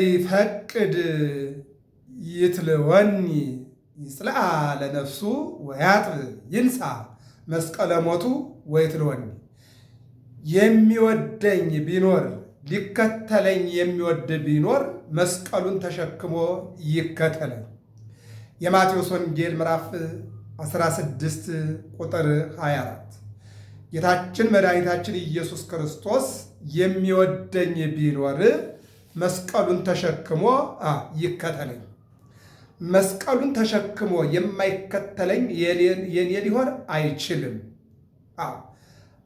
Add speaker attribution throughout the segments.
Speaker 1: ይፈቅድ ይትልወኒ ይጽልአ ለነፍሱ ወያጥብ ይንሳ መስቀለ ሞቱ ወይትልወኒ። የሚወደኝ ቢኖር ሊከተለኝ የሚወድ ቢኖር መስቀሉን ተሸክሞ ይከተለኝ። የማቴዎስ ወንጌል ምዕራፍ 16 ቁጥር 24። ጌታችን መድኃኒታችን ኢየሱስ ክርስቶስ የሚወደኝ ቢኖር መስቀሉን ተሸክሞ ይከተለኝ። መስቀሉን ተሸክሞ የማይከተለኝ የኔ ሊሆን አይችልም።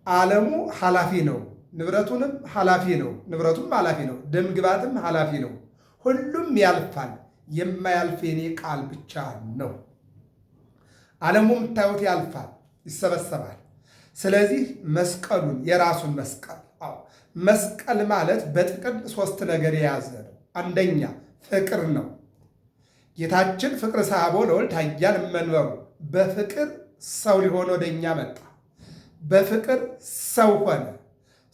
Speaker 1: ዓለሙ ኃላፊ ነው፣ ንብረቱንም ኃላፊ ነው፣ ንብረቱም ኃላፊ ነው፣ ደምግባትም ኃላፊ ነው። ሁሉም ያልፋል። የማያልፍ የኔ ቃል ብቻ ነው። ዓለሙ የምታዩት ያልፋል፣ ይሰበሰባል። ስለዚህ መስቀሉን የራሱን መስቀል መስቀል ማለት በጥቅል ሶስት ነገር የያዘ ነው። አንደኛ ፍቅር ነው። ጌታችን ፍቅር ሳቦ ለወልድ ኃያል መንበሩ በፍቅር ሰው ሊሆን ወደ እኛ መጣ። በፍቅር ሰው ሆነ።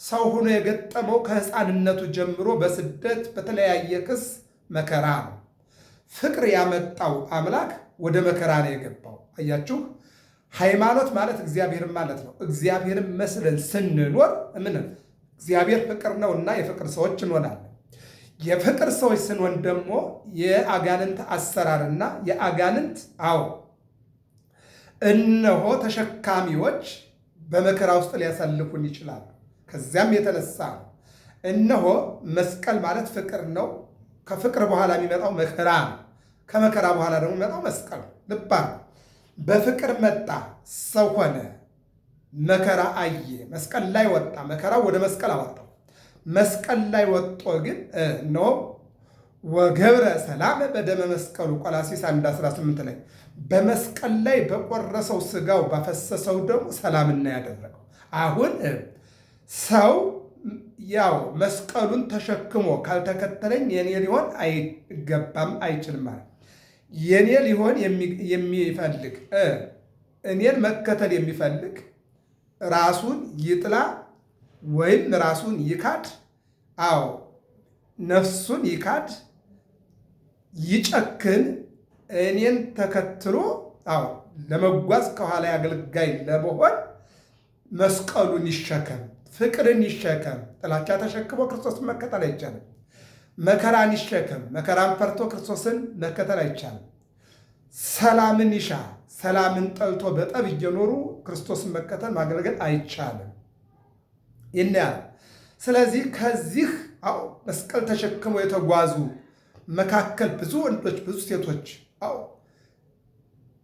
Speaker 1: ሰው ሆኖ የገጠመው ከሕፃንነቱ ጀምሮ በስደት በተለያየ ክስ መከራ ነው። ፍቅር ያመጣው አምላክ ወደ መከራ ነው የገባው። አያችሁ፣ ሃይማኖት ማለት እግዚአብሔርን ማለት ነው። እግዚአብሔርን መስለን ስንኖር እግዚአብሔር ፍቅር ነውና የፍቅር ሰዎች እንሆናለን። የፍቅር ሰዎች ስንሆን ደግሞ የአጋንንት አሰራርና የአጋንንት እነሆ ተሸካሚዎች በመከራ ውስጥ ሊያሳልፉን ይችላሉ። ከዚያም የተነሳ እነሆ መስቀል ማለት ፍቅር ነው። ከፍቅር በኋላ የሚመጣው መከራ ነው። ከመከራ በኋላ ደግሞ የሚመጣው መስቀል ነው። ልባ በፍቅር መጣ፣ ሰው ሆነ፣ መከራ አየ፣ መስቀል ላይ ወጣ። መከራው ወደ መስቀል አወጣው። መስቀል ላይ ወጦ ግን እነሆ ወገብረ ሰላም በደመ መስቀሉ ቆላስይስ 1:18 ላይ በመስቀል ላይ በቆረሰው ስጋው ባፈሰሰው ደግሞ ሰላምና ያደረገው። አሁን ሰው ያው መስቀሉን ተሸክሞ ካልተከተለኝ የኔ ሊሆን አይገባም፣ አይችልም ማለት የኔ ሊሆን የሚፈልግ እኔን መከተል የሚፈልግ ራሱን ይጥላ ወይም ራሱን ይካድ። ነፍሱን ይካድ፣ ይጨክን፣ እኔን ተከትሎ ለመጓዝ ከኋላ አገልጋይ ለመሆን መስቀሉን ይሸከም፣ ፍቅርን ይሸከም። ጥላቻ ተሸክሞ ክርስቶስን መከተል አይቻልም። መከራን ይሸከም፣ መከራን ፈርቶ ክርስቶስን መከተል አይቻልም። ሰላምን ይሻ፣ ሰላምን ጠልቶ በጠብ እየኖሩ ክርስቶስን መከተል ማገልገል አይቻልም። ይናያል። ስለዚህ ከዚህ መስቀል ተሸክመው የተጓዙ መካከል ብዙ ወንዶች፣ ብዙ ሴቶች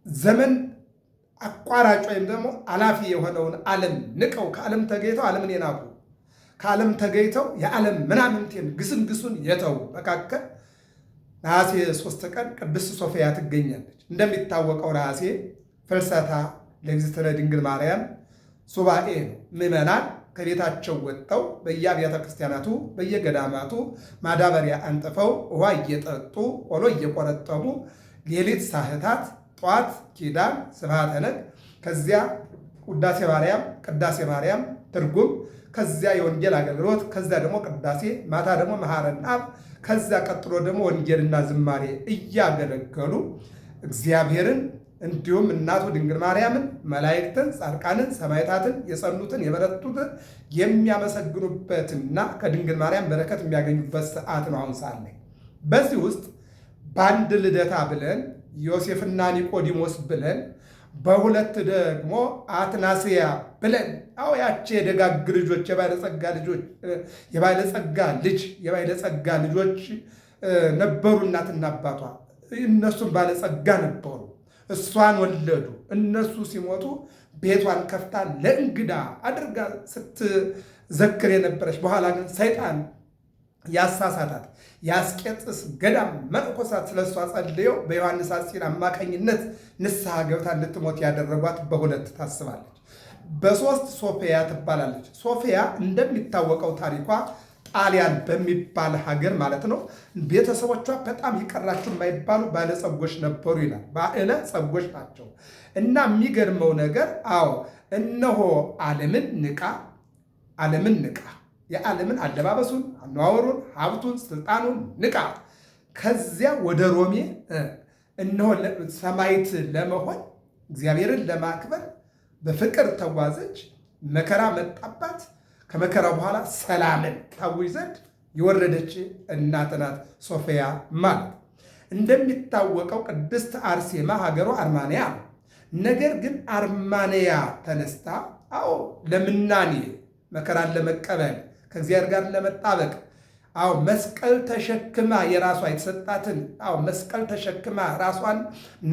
Speaker 1: ዘመን አቋራጭ ወይም ደግሞ አላፊ የሆነውን ዓለም ንቀው ከዓለም ተገይተው ዓለምን የናቁ ከዓለም ተገይተው የዓለም ምናምንቴን ግስንግሱን የተው መካከል ነሐሴ 3 ቀን ቅድስት ሶፊያ ትገኛለች። እንደሚታወቀው ነሐሴ ፍልሰታ ለእግዝእትነ ድንግል ማርያም ሱባኤ ነው። ምዕመናን ከቤታቸው ወጥተው በየአብያተ ክርስቲያናቱ በየገዳማቱ ማዳበሪያ አንጥፈው ውሃ እየጠጡ ቆሎ እየቆረጠሙ ሌሊት ሳህታት፣ ጠዋት ኪዳን ስብሐተ ነግ፣ ከዚያ ውዳሴ ማርያም፣ ቅዳሴ ማርያም ትርጉም፣ ከዚያ የወንጌል አገልግሎት፣ ከዚያ ደግሞ ቅዳሴ፣ ማታ ደግሞ መሐረነ አብ፣ ከዚያ ቀጥሎ ደግሞ ወንጌልና ዝማሬ እያገለገሉ እግዚአብሔርን እንዲሁም እናቱ ድንግል ማርያምን፣ መላእክትን፣ ጻድቃንን፣ ሰማዕታትን፣ የጸኑትን የበረቱትን የሚያመሰግኑበትና ከድንግል ማርያም በረከት የሚያገኙበት ሰዓት ነው። አሁን ሰዓት ላይ በዚህ ውስጥ በአንድ ልደታ ብለን ዮሴፍና ኒቆዲሞስ ብለን በሁለት ደግሞ አትናስያ ብለን ያቺ የደጋግ ልጆች የባለጸጋ ልጆች ነበሩ። እናትና አባቷ እነሱም ባለጸጋ ነበሩ። እሷን ወለዱ። እነሱ ሲሞቱ ቤቷን ከፍታ ለእንግዳ አድርጋ ስትዘክር የነበረች በኋላ ግን ሰይጣን ያሳሳታት የአስቄጥስ ገዳም መነኮሳት ስለሷ ጸልየው በዮሐንስ አጽር አማካኝነት ንስሐ ገብታ እንድትሞት ያደረጓት በሁለት ታስባለች። በሶስት ሶፊያ ትባላለች። ሶፊያ እንደሚታወቀው ታሪኳ ጣሊያን በሚባል ሀገር ማለት ነው። ቤተሰቦቿ በጣም ይቀራቸው የማይባሉ ባለጸጎች ነበሩ ይላል። ባለጸጎች ናቸው እና የሚገርመው ነገር እነሆ ዓለምን ንቃ የዓለምን አለባበሱን፣ አነዋወሩን፣ ሀብቱን፣ ስልጣኑን ንቃ ከዚያ ወደ ሮሜ እነሆ ሰማዕት ለመሆን እግዚአብሔርን ለማክበር በፍቅር ተጓዘች። መከራ መጣባት። ከመከራ በኋላ ሰላምን ታውጅ ዘንድ የወረደች እናት ናት ሶፊያ ማለት። እንደሚታወቀው ቅድስት አርሴማ ሀገሯ አርማንያ ነው። ነገር ግን አርማንያ ተነስታ ለምናኔ መከራን ለመቀበል ከእግዚአብሔር ጋር ለመጣበቅ መስቀል ተሸክማ የራሷ የተሰጣትን መስቀል ተሸክማ ራሷን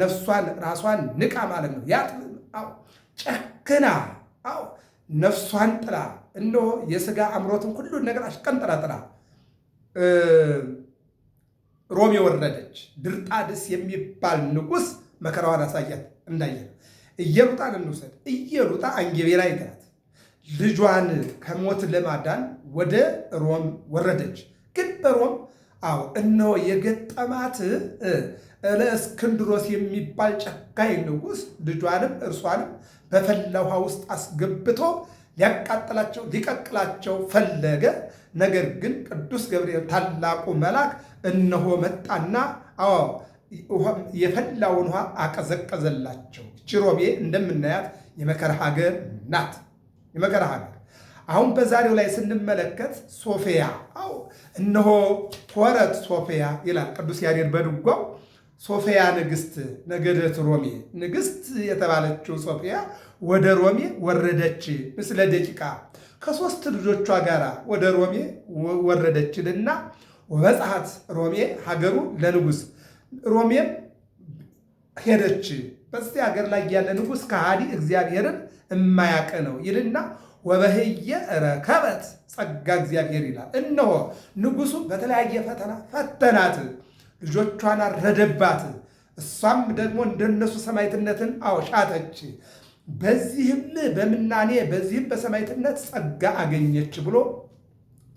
Speaker 1: ነፍሷን ራሷን ንቃ ማለት ነው። ጨክና ነፍሷን ጥላ እነሆ የሥጋ አምሮትን ሁሉን ነገር አሽቀንጥራ ጥላ ሮም የወረደች ድርጣድስ የሚባል ንጉሥ መከራዋን አሳያት። እንዳየ ኢየሉጣን እንውሰድ። ኢየሉጣ አንጌቤላዊት ናት። ልጇን ከሞት ለማዳን ወደ ሮም ወረደች። ግን በሮም እነሆ የገጠማት እለእስክንድሮስ የሚባል ጨካኝ ንጉሥ ልጇንም እርሷንም በፈላ ውሃ ውስጥ አስገብቶ ሊያቃጥላቸው ሊቀቅላቸው ፈለገ። ነገር ግን ቅዱስ ገብርኤል ታላቁ መልአክ እነሆ መጣና የፈላውን ውሃ አቀዘቀዘላቸው። ይህች ሮሜ እንደምናያት የመከራ ሀገር ናት። የመከራ ሀገር አሁን በዛሬው ላይ ስንመለከት ሶፊያ እነሆ ሆረት ሶፊያ ይላል ቅዱስ ያሬድ በድጓው። ሶፊያ ንግሥት ነገደት ሮሜ ንግሥት የተባለችው ሶፊያ ወደ ሮሜ ወረደች ምስለ ደቂቃ ከሦስት ልጆቿ ጋር ወደ ሮሜ ወረደችልና ወበጽሐት ሮሜ ሀገሩ ለንጉሥ ሮሜም ሄደች። በዚህ ሀገር ላይ ያለ ንጉሥ ከሃዲ እግዚአብሔርን እማያቅ ነው ይልና ወበህየ ረከበት ጸጋ እግዚአብሔር ይላል። እነሆ ንጉሡ በተለያየ ፈተና ፈተናት፣ ልጆቿን አረደባት። እሷም ደግሞ እንደነሱ ሰማዕትነትን ሻተች። በዚህም በምናኔ በዚህም በሰማዕትነት ጸጋ አገኘች ብሎ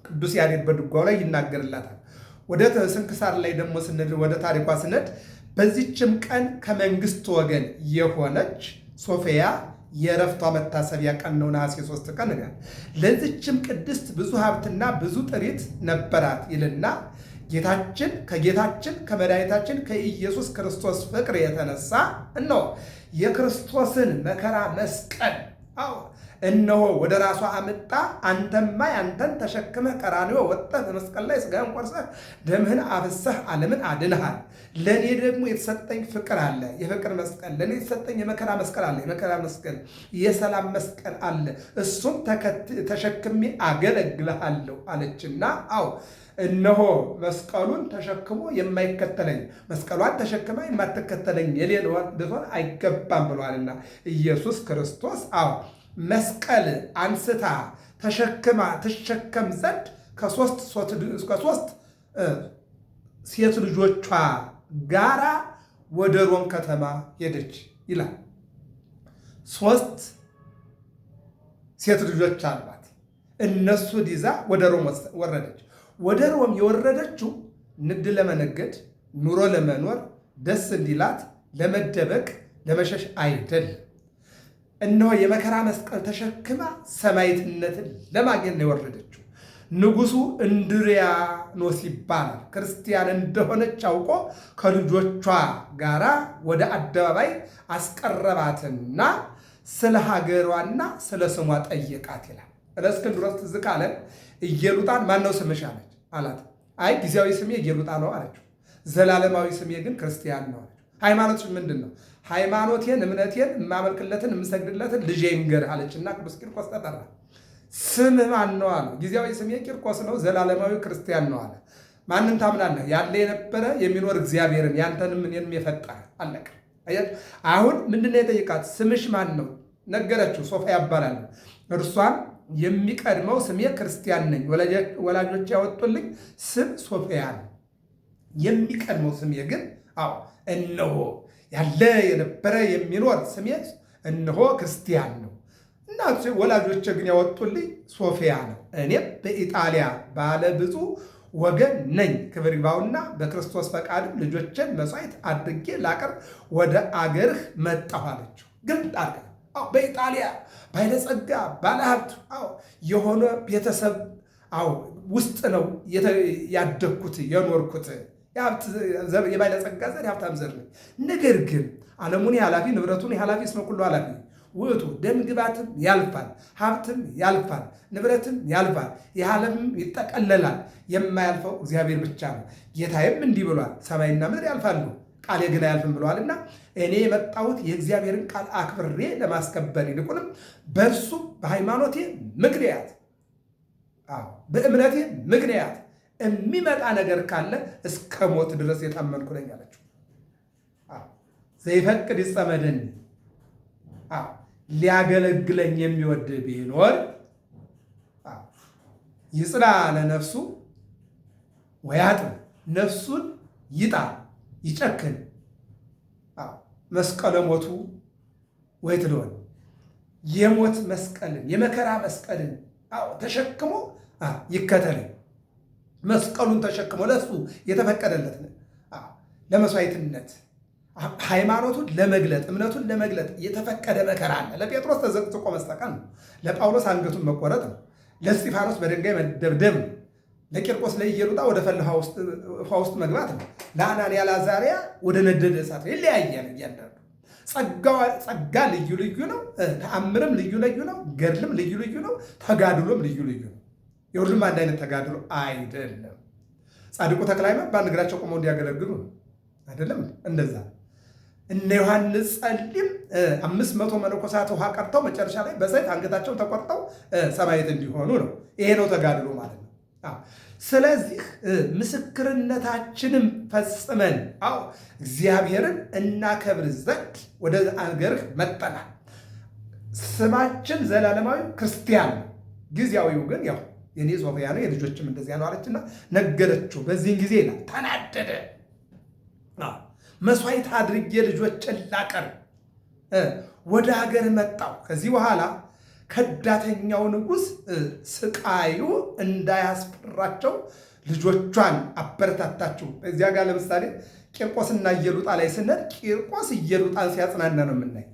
Speaker 1: ቅዱስ ያሬድ በድጓው ላይ ይናገርላታል። ወደ ስንክሳር ላይ ደግሞ ስንል ወደ ታሪኳ ስነድ በዚችም ቀን ከመንግስት ወገን የሆነች ሶፊያ የዕረፍቷ መታሰቢያ ቀን ነው፣ ነሐሴ 3 ቀን ነው። ለዚችም ቅድስት ብዙ ሀብትና ብዙ ጥሪት ነበራት ይልና ከጌታችን ከመድኃኒታችን ከኢየሱስ ክርስቶስ ፍቅር የተነሳ እነሆ የክርስቶስን መከራ መስቀል እነሆ ወደ ራሷ አምጣ። አንተማ ያንተን ተሸክመህ ቀራንዮ ወጥተህ በመስቀል ላይ ሥጋህን ቆርሰህ ደምህን አፍሰህ ዓለምን አድንሃል። ለእኔ ደግሞ የተሰጠኝ ፍቅር አለ፣ የፍቅር መስቀል። ለእኔ የተሰጠኝ የመከራ መስቀል አለ፣ የመከራ መስቀል፣ የሰላም መስቀል አለ። እሱም ተሸክሜ አገለግልሃለሁ አለችና እነሆ መስቀሉን ተሸክሞ የማይከተለኝ መስቀሏን ተሸክማ የማትከተለኝ የሌላዋ ልትሆን አይገባም ብሏልና ኢየሱስ ክርስቶስ መስቀል አንስታ ተሸክማ ትሸከም ዘንድ ከሦስት ሴት ልጆቿ ጋራ ወደ ሮም ከተማ ሄደች ይላል። 3 ሴት ልጆች አሏት። እነሱን ይዛ ወደ ሮም ወረደች። ወደ ሮም የወረደችው ንግድ ለመነገድ ኑሮ ለመኖር ደስ እንዲላት ለመደበቅ ለመሸሽ አይደለም። እነሆ የመከራ መስቀል ተሸክማ ሰማዕትነትን ለማግኘት ነው የወረደችው። ንጉሡ እንድሪያኖስ ይባላል። ክርስቲያን እንደሆነች አውቆ ከልጆቿ ጋራ ወደ አደባባይ አስቀረባትና ስለ ሀገሯና ስለ ስሟ ጠየቃት ይላል። እለእስክንድሮስ ትዝ ካለን ኢየሉጣን ማነው ስምሽ አላት። አይ ጊዜያዊ ስሜ ኢየሉጣ ነው አለችው። ዘላለማዊ ስሜ ግን ክርስቲያን ነው አለችው። ሃይማኖትሽ ምንድን ነው? ሃይማኖቴን እምነቴን የማመልክለትን የምሰግድለትን ልጄ ይንገርህ አለችና ቅዱስ ቂርቆስ ተጠራ። ስምህ ማን ነው አለ። ጊዜያዊ ስሜ ቂርቆስ ነው፣ ዘላለማዊ ክርስቲያን ነው አለ። ማንን ታምናለህ? ያለ የነበረ የሚኖር እግዚአብሔርን ያንተንም እኔንም የፈጠረ አለቀ። አሁን ምንድነው የጠየቃት? ስምሽ ማን ነው ነገረችው። ሶፊያ ይባላል። እርሷን የሚቀድመው ስሜ ክርስቲያን ነኝ፣ ወላጆች ያወጡልኝ ስም ሶፊያ ነው። የሚቀድመው ስሜ ግን እነሆ ያለ የነበረ የሚኖር ስሜ እነሆ ክርስቲያን ነው እና ወላጆች ግን ያወጡልኝ ሶፊያ ነው። እኔም በኢጣሊያ ባለ ብዙ ወገን ነኝ። ክብር ይግባውና በክርስቶስ ፈቃድም ልጆችን መስዋዕት አድርጌ ላቀርብ ወደ አገርህ መጣሁ አለችው። ግልጥ አድርጋ በኢጣሊያ ባለጸጋ ባለሀብት የሆነ ቤተሰብ ውስጥ ነው ያደግኩት የኖርኩት የባለጸጋ ዘር የሀብታም ዘር ነኝ። ነገር ግን ዓለሙን ኃላፊ ንብረቱን ኃላፊ እስመ ኩሉ ኃላፊ ውእቱ። ደም ግባትም ያልፋል፣ ሀብትም ያልፋል፣ ንብረትም ያልፋል፣ የዓለምም ይጠቀለላል። የማያልፈው እግዚአብሔር ብቻ ነው። ጌታዬም እንዲህ ብሏል፣ ሰማይና ምድር ያልፋሉ ቃሌ ግን አያልፍም ብለዋልና እኔ የመጣሁት የእግዚአብሔርን ቃል አክብሬ ለማስከበር ይልቁንም በእርሱ በሃይማኖቴ ምክንያት በእምነቴ ምክንያት የሚመጣ ነገር ካለ እስከ ሞት ድረስ የታመንኩ ነኝ አለችው። ዘይፈቅድ ይጸመደኒ ሊያገለግለኝ የሚወድ ቢኖር ይጽና ለነፍሱ ወያጥን ነፍሱን ይጣል ይጨክን መስቀለ ሞቱ ወይ ትለወን የሞት መስቀልን የመከራ መስቀልን ተሸክሞ ይከተለኝ። መስቀሉን ተሸክሞ ለሱ የተፈቀደለት ለመስዋዕትነት ሃይማኖቱን ለመግለጥ እምነቱን ለመግለጥ የተፈቀደ መከራ አለ። ለጴጥሮስ ተዘቅዝቆ መስጠቀል ነው። ለጳውሎስ አንገቱን መቆረጥ ነው። ለእስጢፋኖስ በድንጋይ መደብደብ ነው። ለቂርቆስ ለኢየሉጣ ወደ ፈላ ውሃ ውስጥ መግባት ነው። ለአናንያ ለአዛርያ ወደ ነደደ እሳት ነው። ይለያያል። እያንዳንዱ ጸጋ ልዩ ልዩ ነው። ተአምርም ልዩ ልዩ ነው። ገድልም ልዩ ልዩ ነው። ተጋድሎም ልዩ ልዩ ነው። የሁሉም አንድ አይነት ተጋድሎ አይደለም። ጻድቁ ተክለ ሃይማኖት በአንድ እግራቸው ቆመው እንዲያገለግሉ ነው አይደለም። እንደዛ እነ ዮሐንስ ጸሊም 500 መነኮሳት ውሃ ቀርተው መጨረሻ ላይ በሰይፍ አንገታቸው ተቆርጠው ሰማዕት እንዲሆኑ ነው። ይሄ ነው ተጋድሎ ማለት ነው። ስለዚህ ምስክርነታችንም ፈጽመን እግዚአብሔርን እናከብር ዘንድ ወደ አገርህ መጠናል። ስማችን ዘላለማዊ ክርስቲያን ነው። ጊዜያዊው ግን ያው የኔ ሶፊያ ነው የልጆችም እንደዚያ ነው አለችና ነገረችው። በዚህን ጊዜ ይላል ተናደደ። መስዋዕት አድርጌ ልጆችን ላቀርብ ወደ ሀገር መጣው። ከዚህ በኋላ ከዳተኛው ንጉሥ ስቃዩ እንዳያስፈራቸው ልጆቿን አበረታታቸው። እዚያ ጋር ለምሳሌ ቂርቆስና ኢየሉጣ ላይ ስንል ቂርቆስ ኢየሉጣን ሲያጽናና ነው የምናይ።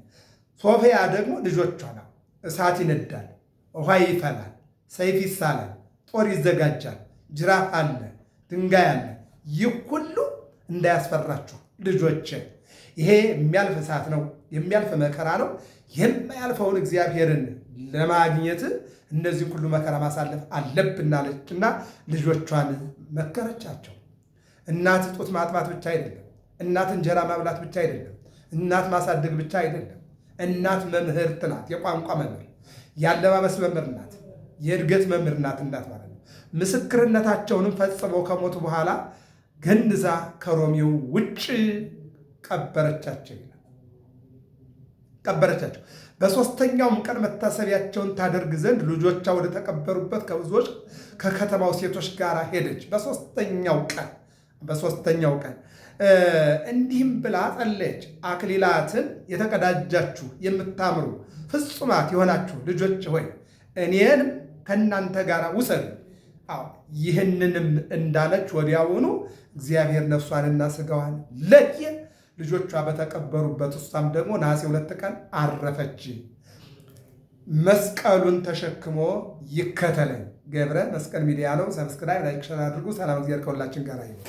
Speaker 1: ሶፊያ ደግሞ ልጆቿ ነው። እሳት ይነዳል፣ ውሃ ይፈላል፣ ሰይፍ ይሳላል፣ ጦር ይዘጋጃል፣ ጅራፍ አለ፣ ድንጋይ አለ። ይህ ሁሉ እንዳያስፈራችሁ ልጆች፣ ይሄ የሚያልፍ እሳት ነው፣ የሚያልፍ መከራ ነው። የማያልፈውን እግዚአብሔርን ለማግኘት እነዚህ ሁሉ መከራ ማሳለፍ አለብናለችና ልጆቿን መከረቻቸው። እናት ጡት ማጥባት ብቻ አይደለም፣ እናት እንጀራ ማብላት ብቻ አይደለም፣ እናት ማሳደግ ብቻ አይደለም። እናት መምህርት ናት። የቋንቋ መምህር፣ የአለባበስ መምህር ናት፣ የእድገት መምህር ናት እናት ማለት ነው። ምስክርነታቸውንም ፈጽመው ከሞቱ በኋላ ገንዛ ከሮሜው ውጭ ቀበረቻቸው ይላል። ቀበረቻቸው። በሦስተኛውም ቀን መታሰቢያቸውን ታደርግ ዘንድ ልጆቿ ወደ ተቀበሩበት ከብዙዎች ከከተማው ሴቶች ጋር ሄደች። በሦስተኛው ቀን እንዲህም ብላ ጸለየች። አክሊላትን የተቀዳጃችሁ የምታምሩ ፍጹማት የሆናችሁ ልጆች ሆይ እኔንም ከእናንተ ጋር ውሰዱ። ይህንንም እንዳለች ወዲያውኑ እግዚአብሔር ነፍሷንና ሥጋዋን ለየ። ልጆቿ በተቀበሩበት እሷም ደግሞ ነሐሴ 2 ቀን አረፈች። መስቀሉን ተሸክሞ ይከተለኝ። ገብረ መስቀል ሚዲያ ነው። ሰብስክራይብ፣ ላይክ፣ ሸር አድርጉ። ሰላም እግዚአብሔር ከሁላችን ጋር ይሁን።